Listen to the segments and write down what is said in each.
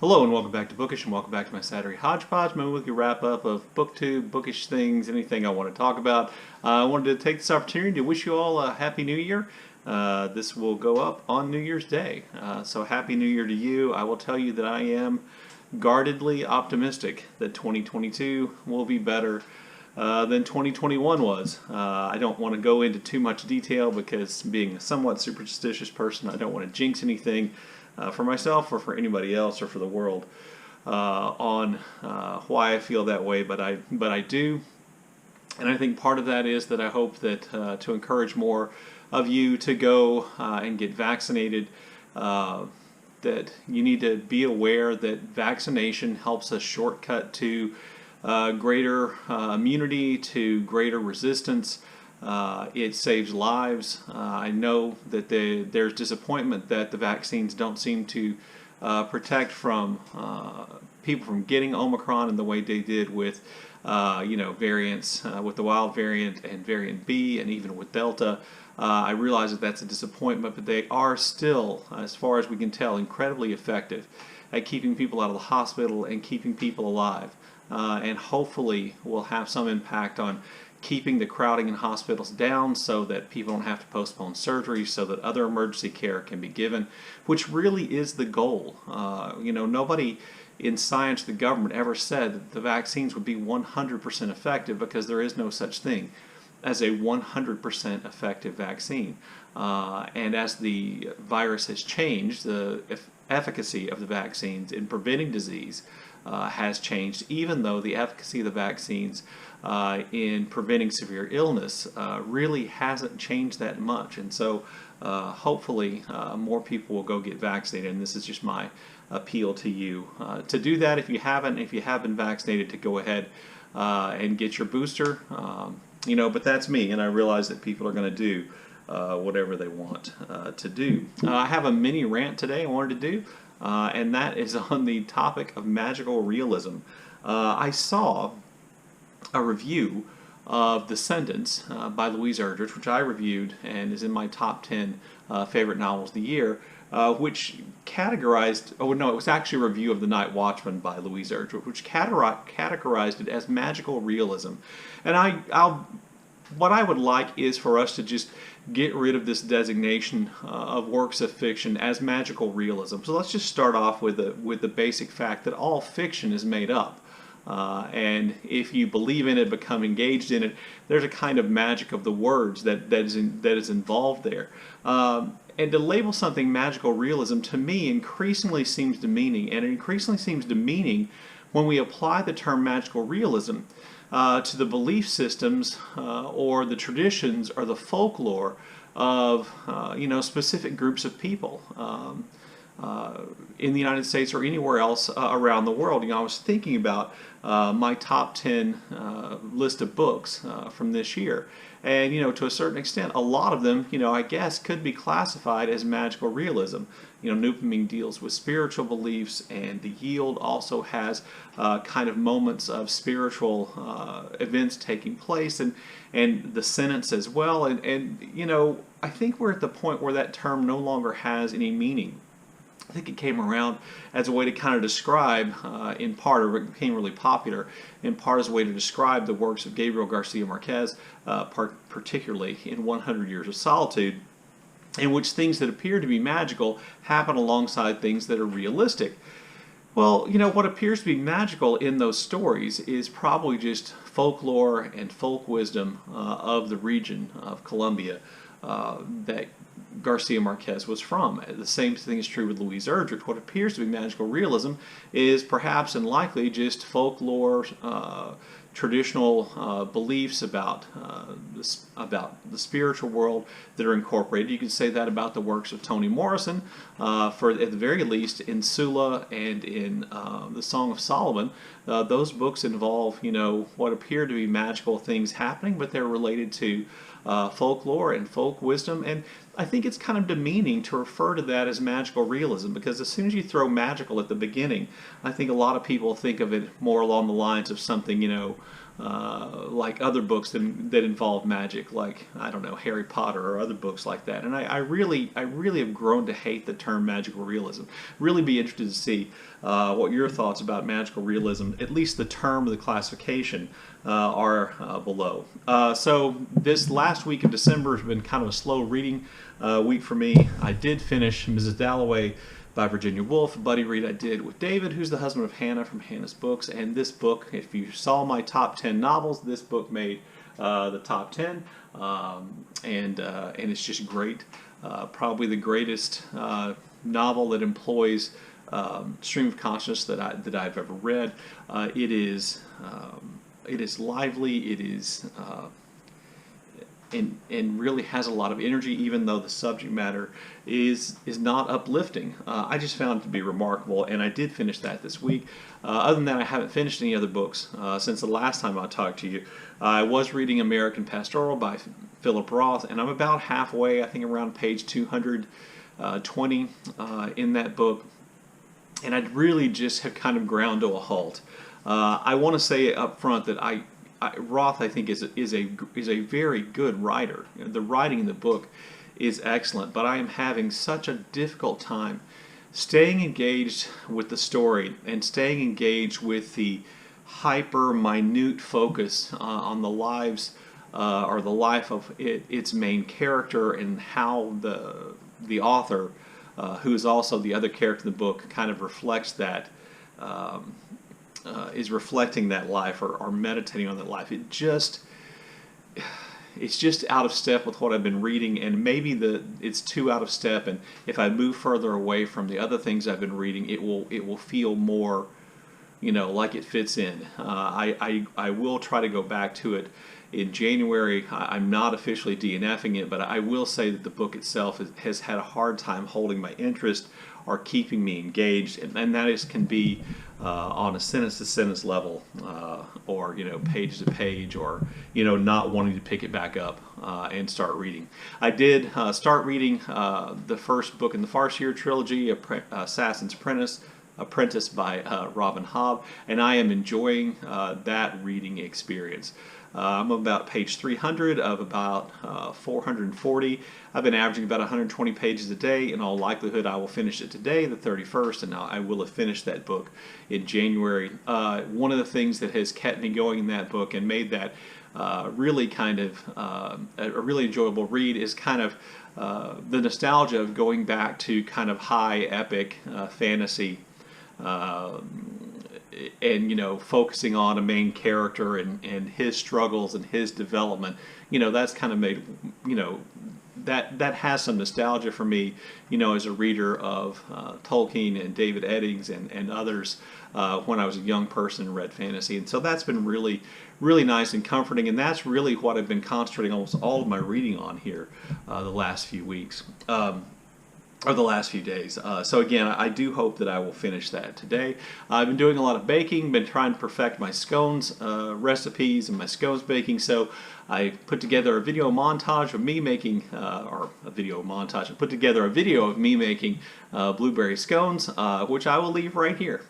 Hello and welcome back to Bookish and welcome back to my Saturday Hodgepodge, my weekly wrap-up of booktube, bookish things, anything I want to talk about. I wanted to take this opportunity to wish you all a Happy New Year. This will go up on New Year's Day, so Happy New Year to you. I will tell you that I am guardedly optimistic that 2022 will be better than 2021 was. I don't want to go into too much detail because being a somewhat superstitious person, I don't want to jinx anything for myself or for anybody else or for the world on why I feel that way, but I do. And I think part of that is that I hope that to encourage more of you to go and get vaccinated, that you need to be aware that vaccination helps us shortcut to greater immunity, to greater resistance. It saves lives. I know that there's disappointment that the vaccines don't seem to protect from people from getting Omicron in the way they did with variants, with the wild variant and variant B, and even with Delta. I realize that that's a disappointment, but they are still, as far as we can tell, incredibly effective at keeping people out of the hospital and keeping people alive. And hopefully will have some impact on keeping the crowding in hospitals down so that people don't have to postpone surgery, so that other emergency care can be given, which really is the goal. Nobody in science, the government, ever said that the vaccines would be 100% effective, because there is no such thing as a 100% effective vaccine. And as the virus has changed, the efficacy of the vaccines in preventing disease has changed, even though the efficacy of the vaccines in preventing severe illness really hasn't changed that much. And so hopefully more people will go get vaccinated, and this is just my appeal to you to do that. If you have been vaccinated, to go ahead and get your booster. But that's me, and I realize that people are going to do whatever they want to do. I have a mini rant today I wanted to do, and that is on the topic of magical realism. I saw a review of The Sentence by Louise Erdrich, which I reviewed and is in my top 10 favorite novels of the year, which categorized, it was actually a review of The Night Watchman by Louise Erdrich, which categorized it as magical realism. And what I would like is for us to just get rid of this designation of works of fiction as magical realism. So let's just start off with the basic fact that all fiction is made up. And if you believe in it, become engaged in it, there's a kind of magic of the words that is involved there. And to label something magical realism, to me, increasingly seems demeaning, and it increasingly seems demeaning when we apply the term magical realism to the belief systems or the traditions or the folklore of specific groups of people in the United States or anywhere else around the world. I was thinking about my top 10 list of books from this year. And, to a certain extent, a lot of them, I guess, could be classified as magical realism. Newpoming deals with spiritual beliefs, and The Yield also has kind of moments of spiritual events taking place, and The Sentence as well. And I think we're at the point where that term no longer has any meaning. I think it came around as a way to kind of describe, in part, or it became really popular, in part as a way to describe the works of Gabriel Garcia Marquez, particularly in 100 Years of Solitude, in which things that appear to be magical happen alongside things that are realistic. Well, what appears to be magical in those stories is probably just folklore and folk wisdom of the region of Colombia that Garcia Marquez was from. The same thing is true with Louise Erdrich. What appears to be magical realism is perhaps and likely just folklore, traditional beliefs about the spiritual world that are incorporated. You could say that about the works of Toni Morrison, for at the very least in Sula and in the Song of Solomon. Those books involve, what appear to be magical things happening, but they're related to folklore and folk wisdom, and I think it's kind of demeaning to refer to that as magical realism, because as soon as you throw magical at the beginning, I think a lot of people think of it more along the lines of something, like other books that involve magic, like, I don't know, Harry Potter or other books like that. And I really have grown to hate the term magical realism. Really be interested to see what your thoughts about magical realism, at least the term of the classification, are below. So this last week of December has been kind of a slow reading week for me. I did finish Mrs. Dalloway by Virginia Woolf, a buddy read I did with David, who's the husband of Hannah from Hannah's Books. And this book, if you saw my top 10 novels, this book made the top 10, and it's just great. Probably the greatest novel that employs stream of consciousness that I've ever read. It is lively. It is and really has a lot of energy, even though the subject matter is not uplifting. I just found it to be remarkable, and I did finish that this week. Other than that, I haven't finished any other books since the last time I talked to you. I was reading American Pastoral by Phillip Roth, and I'm about halfway, I think around page 220 in that book, and I'd really just have kind of ground to a halt. I want to say up front that Roth, I think, is a very good writer. The writing in the book is excellent, but I am having such a difficult time staying engaged with the story and staying engaged with the hyper-minute focus on the lives or the life of its main character, and how the author, who is also the other character in the book, kind of reflects that. Is reflecting that life or meditating on that life. It's just out of step with what I've been reading, and maybe it's too out of step. And if I move further away from the other things I've been reading, it will feel more, like it fits in. I will try to go back to it in January. I'm not officially DNFing it, but I will say that the book itself has had a hard time holding my interest or keeping me engaged, and that can be on a sentence-to-sentence level, or page to page, or not wanting to pick it back up and start reading. I did start reading the first book in the Farseer trilogy, Assassin's Apprentice by Robin Hobb, and I am enjoying that reading experience. I'm about page 300 of about 440. I've been averaging about 120 pages a day. In all likelihood, I will finish it today, the 31st, and I will have finished that book in January. One of the things that has kept me going in that book and made that really kind of a really enjoyable read is kind of the nostalgia of going back to kind of high epic fantasy, and focusing on a main character and his struggles and his development. That's kind of made that has some nostalgia for me, as a reader of Tolkien and David Eddings and others when I was a young person and read fantasy. And so that's been really, really nice and comforting, and that's really what I've been concentrating almost all of my reading on here the last few weeks. Or the last few days. So again, I do hope that I will finish that today. I've been doing a lot of baking, been trying to perfect my scones recipes and my scones baking, so I put together a video montage of me making, I put together a video of me making blueberry scones, which I will leave right here.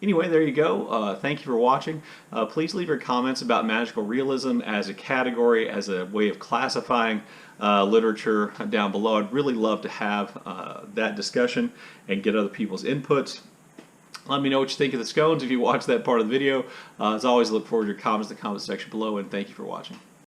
Anyway, there you go. Thank you for watching. Please leave your comments about magical realism as a category, as a way of classifying literature down below. I'd really love to have that discussion and get other people's inputs. Let me know what you think of the scones if you watched that part of the video. As always, I look forward to your comments in the comment section below, and thank you for watching.